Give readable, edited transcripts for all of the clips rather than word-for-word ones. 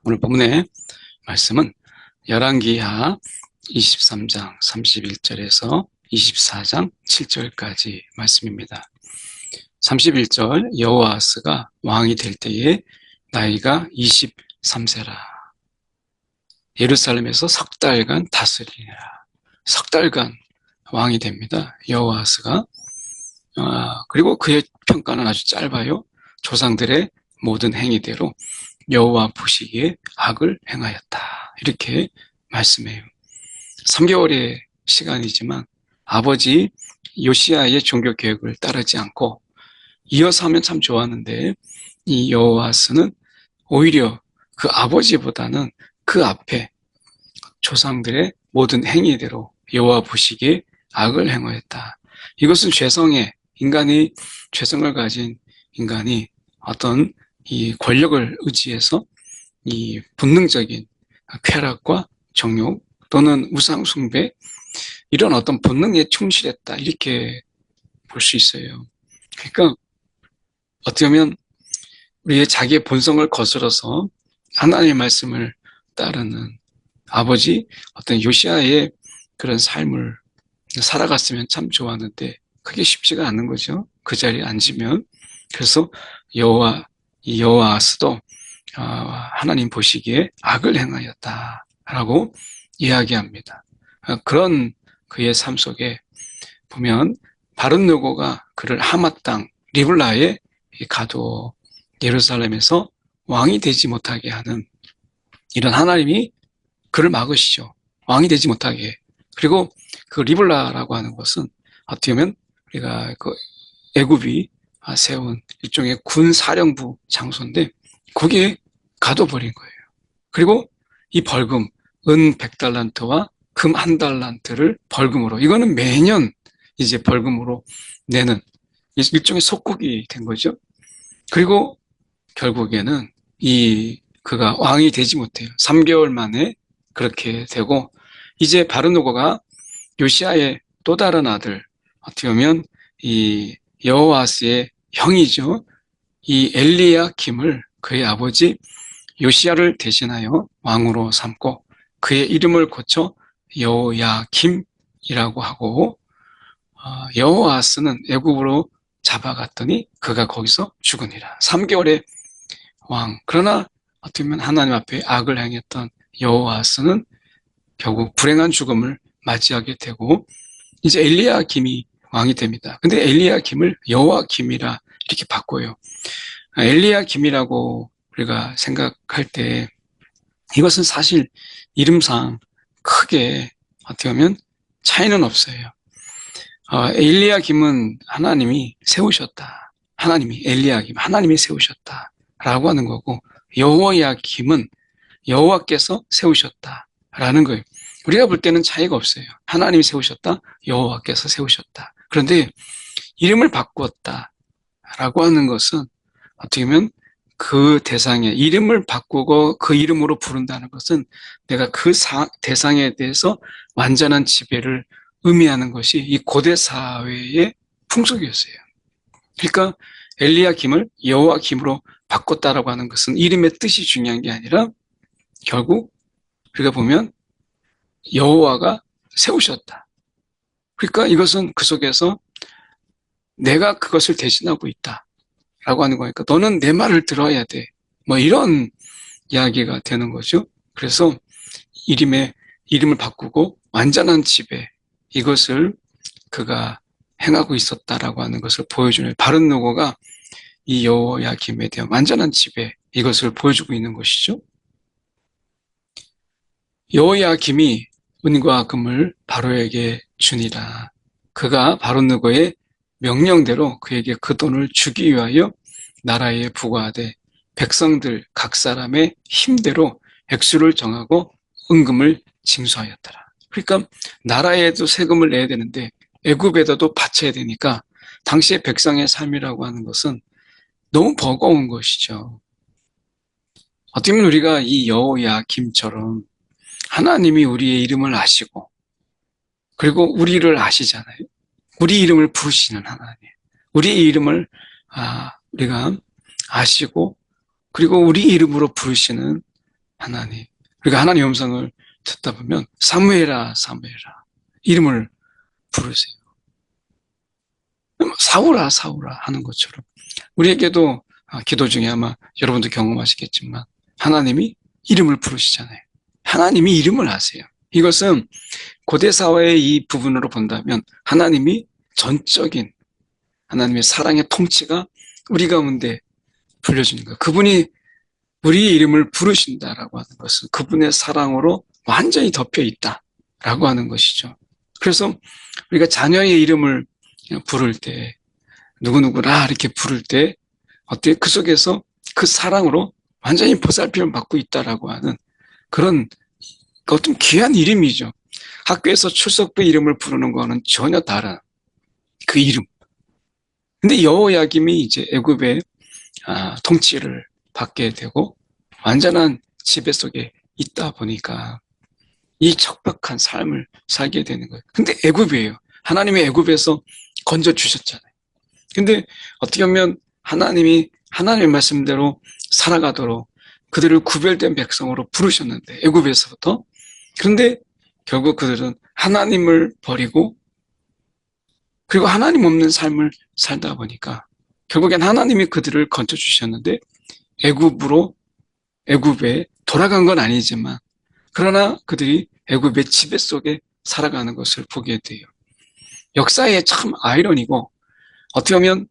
오늘 본문의 말씀은 열왕기하 23장 31절에서 24장 7절까지 말씀입니다. 31절 여호아하스가 왕이 될 때에 나이가 23세라. 예루살렘에서 석 달간 다스리니라. 석 달간 왕이 됩니다. 여호아하스가. 그리고 그의 평가는 아주 짧아요. 조상들의 모든 행위대로 여호와 보시기에 악을 행하였다. 이렇게 말씀해요. 3개월의 시간이지만 아버지 요시야의 종교 계획을 따르지 않고 이어서 하면 참 좋았는데 이 여호아스는 오히려 그 아버지보다는 그 앞에 조상들의 모든 행위대로 여호와 보시기에 악을 행하였다. 이것은 인간이 죄성을 가진 인간이 어떤 이 권력을 의지해서 이 본능적인 쾌락과 정욕 또는 우상 숭배 이런 어떤 본능에 충실했다 이렇게 볼 수 있어요. 그러니까 어떻게 보면 우리의 자기의 본성을 거스러서 하나님의 말씀을 따르는 아버지 어떤 요시야의 그런 삶을 살아갔으면 참 좋았는데 그게 쉽지가 않은 거죠. 그 자리에 앉으면. 그래서 여호아스도 하나님 보시기에 악을 행하였다라고 이야기합니다. 그런 그의 삶 속에 보면 바른느고가 그를 하맛 땅 리블라에 가도 예루살렘에서 왕이 되지 못하게 하는 이런 하나님이 그를 막으시죠. 왕이 되지 못하게. 그리고 그 리블라라고 하는 것은 어떻게 보면 우리가 그 애굽이 세운 일종의 군 사령부 장소인데 거기에 가둬버린 거예요. 그리고 이 벌금 은 100달란트와 금 1달란트를 벌금으로 이거는 매년 이제 벌금으로 내는 일종의 속국이 된 거죠. 그리고 결국에는 그가 왕이 되지 못해요. 3개월 만에 그렇게 되고 이제 바르노고가 요시야의 또 다른 아들 어떻게 보면 이 여호아스의 형이죠. 이 엘리야김을 그의 아버지 요시야를 대신하여 왕으로 삼고 그의 이름을 고쳐 여호야김이라고 하고 여호아스는 애굽으로 잡아갔더니 그가 거기서 죽으니라. 3개월의 왕. 그러나 어떻게 보면 하나님 앞에 악을 행했던 여호아스는 결국 불행한 죽음을 맞이하게 되고 이제 엘리야김이 왕이 됩니다. 근데 엘리야김을 여호야김이라 이렇게 바꿔요. 엘리야김이라고 우리가 생각할 때 이것은 사실 이름상 크게 어떻게 보면 차이는 없어요. 엘리야김은 하나님이 세우셨다. 하나님이 세우셨다라고 하는 거고 여호야김은 여호와께서 세우셨다라는 거예요. 우리가 볼 때는 차이가 없어요. 하나님이 세우셨다, 여호와께서 세우셨다. 그런데 이름을 바꾸었다라고 하는 것은 어떻게 보면 그 대상의 이름을 바꾸고 그 이름으로 부른다는 것은 내가 그 대상에 대해서 완전한 지배를 의미하는 것이 이 고대 사회의 풍속이었어요. 그러니까 엘리야김을 여호야김으로 바꿨다라고 하는 것은 이름의 뜻이 중요한 게 아니라 결국 우리가 보면 여호와가 세우셨다. 그러니까 이것은 그 속에서 내가 그것을 대신하고 있다라고 하는 거니까 너는 내 말을 들어야 돼. 뭐 이런 이야기가 되는 거죠. 그래서 이름을 바꾸고 완전한 지배 이것을 그가 행하고 있었다라고 하는 것을 보여주는 바른노고가 이 여호야김에 대한 완전한 지배 이것을 보여주고 있는 것이죠. 여호야김이 은과 금을 바로에게 주니라. 그가 바른노고의 명령대로 그에게 그 돈을 주기 위하여 나라에 부과하되 백성들 각 사람의 힘대로 액수를 정하고 은금을 징수하였더라. 그러니까 나라에도 세금을 내야 되는데 애굽에다도 바쳐야 되니까 당시의 백성의 삶이라고 하는 것은 너무 버거운 것이죠. 어떻게 보면 우리가 이 여호야김처럼 하나님이 우리의 이름을 아시고 그리고 우리를 아시잖아요. 우리 이름을 부르시는 하나님. 우리의 이름을 우리가 아시고 그리고 우리 이름으로 부르시는 하나님. 그러니까 하나님의 음성을 듣다 보면 사무엘아, 사무엘아 이름을 부르세요. 사울아, 사울아 하는 것처럼 우리에게도 기도 중에 아마 여러분도 경험하시겠지만 하나님이 이름을 부르시잖아요. 하나님이 이름을 아세요. 이것은 고대 사회의 이 부분으로 본다면 하나님이 전적인 하나님의 사랑의 통치가 우리 가운데 불려주는 거예요. 그분이 우리의 이름을 부르신다라고 하는 것은 그분의 사랑으로 완전히 덮여 있다라고 하는 것이죠. 그래서 우리가 자녀의 이름을 부를 때 누구누구라 이렇게 부를 때 어떻게 그 속에서 그 사랑으로 완전히 보살핌을 받고 있다라고 하는 그런 어떤 귀한 이름이죠. 학교에서 출석부 이름을 부르는 거는 전혀 다른 그 이름. 근데 여호야김이 이제 애굽의 통치를 받게 되고 완전한 지배 속에 있다 보니까 이 척박한 삶을 살게 되는 거예요. 근데 애굽이에요. 하나님의 애굽에서 건져 주셨잖아요. 근데 어떻게 보면 하나님이 하나님의 말씀대로 살아가도록 그들을 구별된 백성으로 부르셨는데 애굽에서부터 그런데 결국 그들은 하나님을 버리고 그리고 하나님 없는 삶을 살다 보니까 결국엔 하나님이 그들을 건져 주셨는데 애굽에 돌아간 건 아니지만 그러나 그들이 애굽의 지배 속에 살아가는 것을 보게 돼요. 역사에 참 아이러니고 어떻게 보면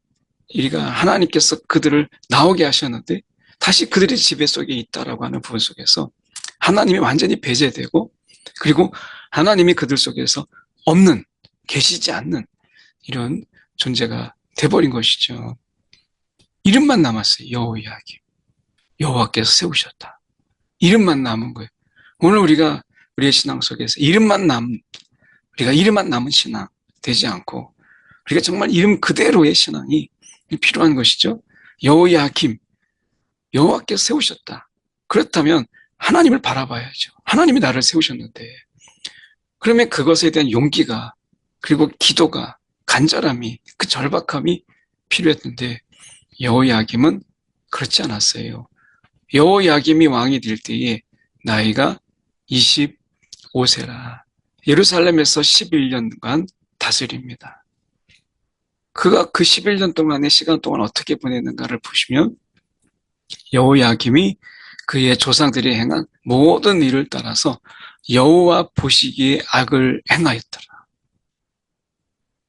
우리가 하나님께서 그들을 나오게 하셨는데 다시 그들의 지배 속에 있다라고 하는 부분 속에서 하나님이 완전히 배제되고 그리고 하나님이 그들 속에서 없는 계시지 않는 이런 존재가 돼버린 것이죠. 이름만 남았어요. 여호야김. 여호와께서 세우셨다. 이름만 남은 거예요. 오늘 우리의 신앙 속에서 우리가 이름만 남은 신앙 되지 않고 우리가 정말 이름 그대로의 신앙이 필요한 것이죠. 여호야김, 여호와께서 세우셨다. 그렇다면 하나님을 바라봐야죠. 하나님이 나를 세우셨는데 그러면 그것에 대한 용기가 그리고 기도가 간절함이 그 절박함이 필요했는데 여호야김은 그렇지 않았어요. 여호야김이 왕이 될 때에 나이가 25세라 예루살렘에서 11년간 다스립니다. 그가 그 11년 동안의 시간 동안 어떻게 보냈는가를 보시면 여호야김이 그의 조상들이 행한 모든 일을 따라서 여호와 보시기에 악을 행하였더라.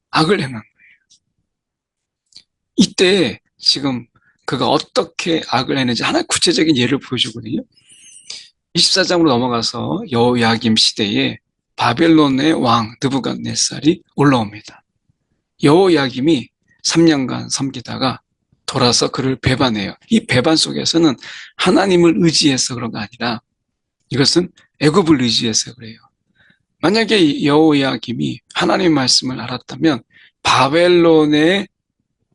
악을 행한 거예요. 이때 지금 그가 어떻게 악을 했는지 하나의 구체적인 예를 보여주거든요. 24장으로 넘어가서 여호야김 시대에 바벨론의 왕 느부갓네살이 올라옵니다. 여호야김이 3년간 섬기다가 돌아서 그를 배반해요. 이 배반 속에서는 하나님을 의지해서 그런 거 아니라 이것은 애굽을 의지해서 그래요. 만약에 여호야김이 하나님의 말씀을 알았다면 바벨론에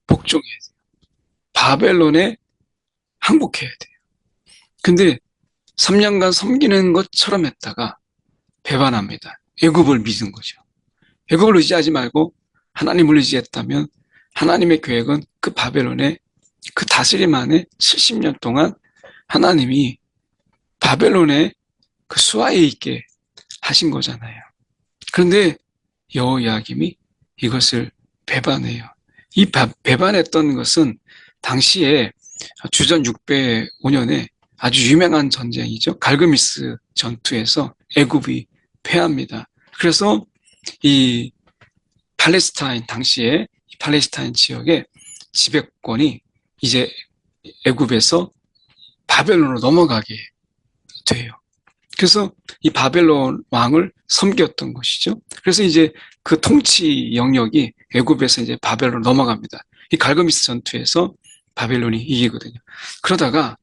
복종해야 돼요. 바벨론에 항복해야 돼요. 근데 3년간 섬기는 것처럼 했다가 배반합니다. 애굽을 믿은 거죠. 애굽을 의지하지 말고 하나님을 의지했다면 하나님의 계획은 그 바벨론의 그 다스림 안에 70년 동안 하나님이 바벨론의 그 수하에 있게 하신 거잖아요. 그런데 여호야김이 이것을 배반해요. 이 배반했던 것은 당시에 주전 605년에 아주 유명한 전쟁이죠. 갈그미스 전투에서 애굽이 패합니다. 그래서 이 당시에 팔레스타인 지역의 지배권이 이제 애굽에서 바벨론으로 넘어가게 돼요. 그래서 이 바벨론 왕을 섬겼던 것이죠. 그래서 이제 그 통치 영역이 애굽에서 이제 바벨론 넘어갑니다. 이 갈그미스 전투에서 바벨론이 이기거든요. 그러다가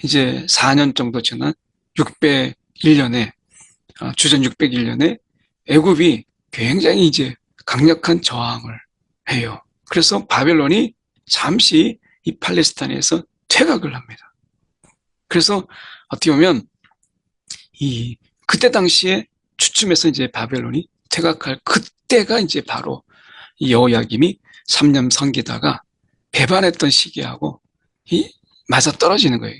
이제 4년 정도 지난 601년에 주전 601년에 애굽이 굉장히 이제 강력한 저항을 해요. 그래서 바벨론이 잠시 이 팔레스타인에서 퇴각을 합니다. 그래서 어떻게 보면 그때 당시에 주춤해서 이제 바벨론이 퇴각할 그때가 이제 바로 이 여호야김이 3년 섬기다가 배반했던 시기하고 맞아 떨어지는 거예요.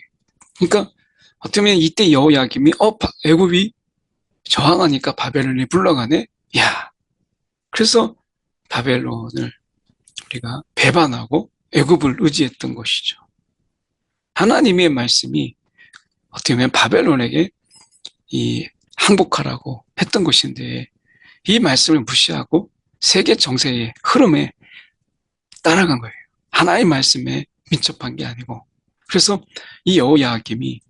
그러니까 어쩌면 이때 여호야김이 애굽이 저항하니까 바벨론이 물러가네. 야, 그래서 바벨론을 우리가 배반하고 애굽을 의지했던 것이죠. 하나님의 말씀이 어떻게 보면 바벨론에게 이 항복하라고 했던 것인데 이 말씀을 무시하고 세계 정세의 흐름에 따라간 거예요. 하나의 말씀에 민첩한 게 아니고. 그래서 이 여호야김이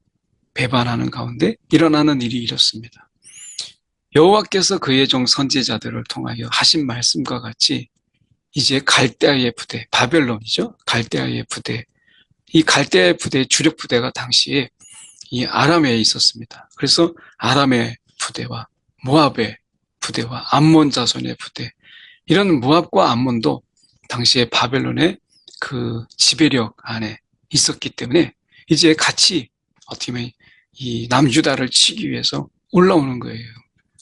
배반하는 가운데 일어나는 일이 이렇습니다. 여호와께서 그의 종 선지자들을 통하여 하신 말씀과 같이 이제 갈대아의 부대, 바벨론이죠. 갈대아의 부대. 이 갈대아의 부대의 주력 부대가 당시에 이 아람에 있었습니다. 그래서 아람의 부대와 모압의 부대와 암몬 자손의 부대, 이런 모압과 암몬도 당시에 바벨론의 그 지배력 안에 있었기 때문에 이제 같이 어떻게 보면 이 남유다를 치기 위해서 올라오는 거예요.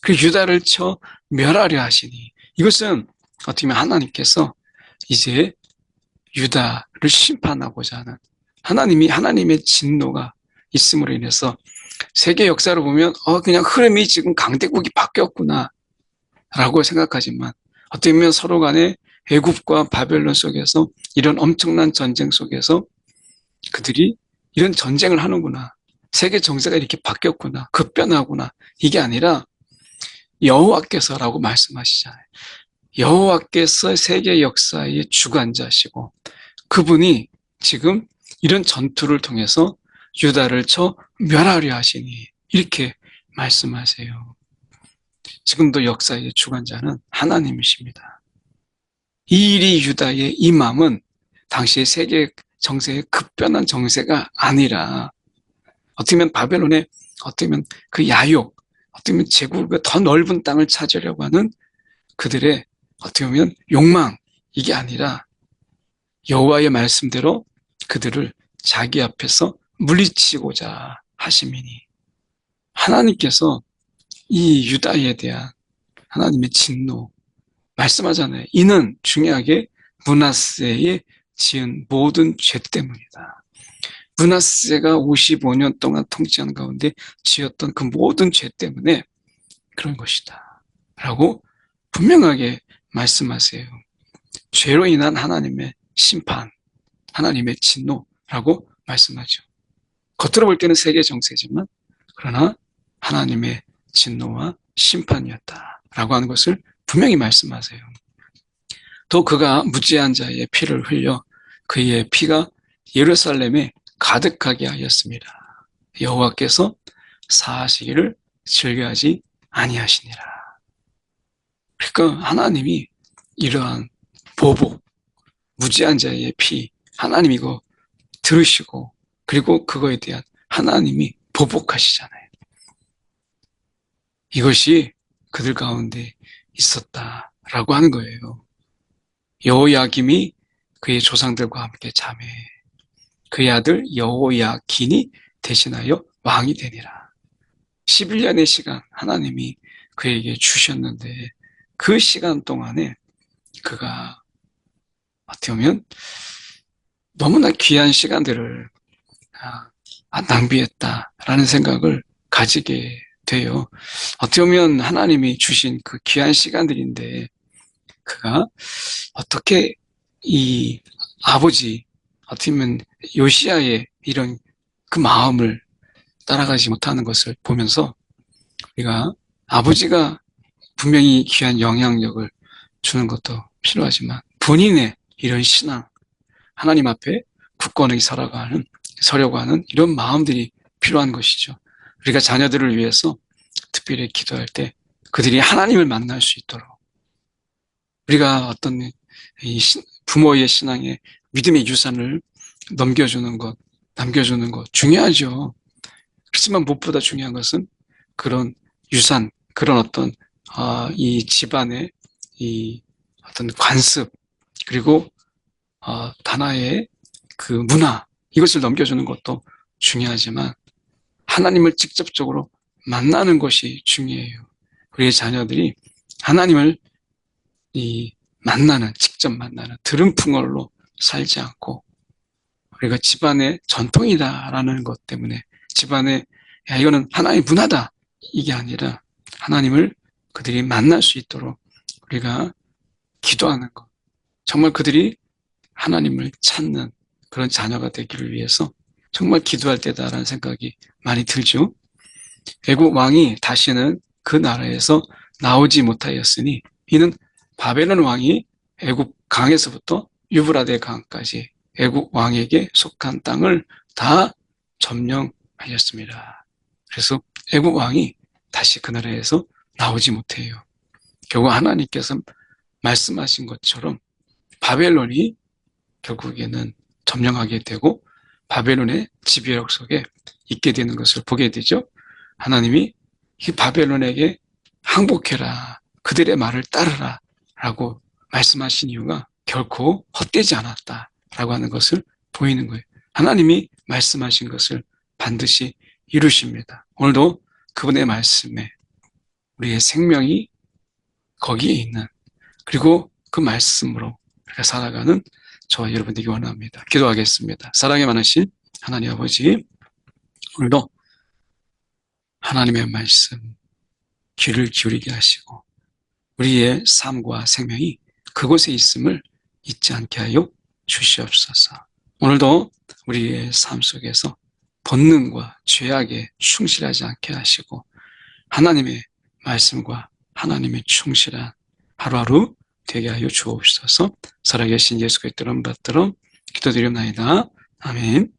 그 유다를 쳐 멸하려 하시니 이것은 어떻게 보면 하나님께서 이제 유다를 심판하고자 하는 하나님의 진노가 있음으로 인해서 세계 역사를 보면 그냥 흐름이 지금 강대국이 바뀌었구나 라고 생각하지만 어떻게 보면 서로 간에 애굽과 바벨론 속에서 이런 엄청난 전쟁 속에서 그들이 이런 전쟁을 하는구나. 세계 정세가 이렇게 바뀌었구나. 급변하구나. 이게 아니라 여호와께서라고 말씀하시잖아요. 여호와께서 세계 역사의 주관자시고 그분이 지금 이런 전투를 통해서 유다를 쳐 멸하려 하시니 이렇게 말씀하세요. 지금도 역사의 주관자는 하나님이십니다. 이 일이 유다의 임함은 당시의 세계 정세의 급변한 정세가 아니라 어떻게 보면 바벨론의 어떻게 보면 그 야욕, 어떻게 보면 제국의 더 넓은 땅을 찾으려고 하는 그들의 어떻게 보면 욕망, 이게 아니라 여호와의 말씀대로 그들을 자기 앞에서 물리치고자 하심이니 하나님께서 이 유다에 대한 하나님의 진노 말씀하잖아요. 이는 중요하게 므낫세에 지은 모든 죄 때문이다. 므낫세가 55년 동안 통치한 가운데 지었던 그 모든 죄 때문에 그런 것이다 라고 분명하게 말씀하세요. 죄로 인한 하나님의 심판, 하나님의 진노라고 말씀하죠. 겉으로 볼 때는 세계 정세지만 그러나 하나님의 진노와 심판이었다라고 하는 것을 분명히 말씀하세요. 또 그가 무지한 자의 피를 흘려 그의 피가 예루살렘에 가득하게 하였습니다. 여호와께서 사하시기를 즐겨하지 아니하시니라. 그러니까 하나님이 이러한 보복, 무지한 자의 피, 하나님 이거 들으시고 그리고 그거에 대한 하나님이 보복하시잖아요. 이것이 그들 가운데 있었다라고 하는 거예요. 여호야김이 그의 조상들과 함께 잠에 그의 아들 여호야긴이 대신하여 왕이 되니라. 11년의 시간 하나님이 그에게 주셨는데 그 시간 동안에 그가 어떻게 보면 너무나 귀한 시간들을 낭비했다라는 생각을 가지게 돼요. 어떻게 보면 하나님이 주신 그 귀한 시간들인데 그가 어떻게 이 아버지 어떻게 보면 요시야의 이런 그 마음을 따라가지 못하는 것을 보면서 우리가 아버지가 분명히 귀한 영향력을 주는 것도 필요하지만 본인의 이런 신앙, 하나님 앞에 굳건히 서려고 하는 이런 마음들이 필요한 것이죠. 우리가 자녀들을 위해서 특별히 기도할 때 그들이 하나님을 만날 수 있도록 우리가 어떤 부모의 신앙에 믿음의 유산을 남겨주는 것 중요하죠. 그렇지만 무엇보다 중요한 것은 그런 유산, 그런 어떤 이 집안의 이 어떤 관습 그리고 하나의 그 문화 이것을 넘겨주는 것도 중요하지만 하나님을 직접적으로 만나는 것이 중요해요. 우리의 자녀들이 하나님을 직접 만나는 들음풍어로 살지 않고 우리가 집안의 전통이다라는 것 때문에 집안에 야 이거는 하나님 문화다 이게 아니라 하나님을 그들이 만날 수 있도록 우리가 기도하는 것, 정말 그들이 하나님을 찾는 그런 자녀가 되기를 위해서 정말 기도할 때다라는 생각이 많이 들죠. 애국 왕이 다시는 그 나라에서 나오지 못하였으니 이는 바벨론 왕이 애국 강에서부터 유브라데 강까지 애국 왕에게 속한 땅을 다 점령하였습니다. 그래서 애국 왕이 다시 그 나라에서 나오지 못해요. 결국 하나님께서 말씀하신 것처럼 바벨론이 결국에는 점령하게 되고 바벨론의 지배력 속에 있게 되는 것을 보게 되죠. 하나님이 이 바벨론에게 항복해라, 그들의 말을 따르라 라고 말씀하신 이유가 결코 헛되지 않았다라고 하는 것을 보이는 거예요. 하나님이 말씀하신 것을 반드시 이루십니다. 오늘도 그분의 말씀에 우리의 생명이 거기에 있는, 그리고 그 말씀으로 우리가 살아가는 저와 여러분 되기 원합니다. 기도하겠습니다. 사랑에 많으신 하나님 아버지, 오늘도 하나님의 말씀 귀를 기울이게 하시고 우리의 삶과 생명이 그곳에 있음을 잊지 않게 하여 주시옵소서. 오늘도 우리의 삶 속에서 본능과 죄악에 충실하지 않게 하시고 하나님의 말씀과 하나님의 충실한 하루하루 되게 하여 주옵소서. 살아계신 예수 그리스도를 받들어 기도드립나이다. 아멘.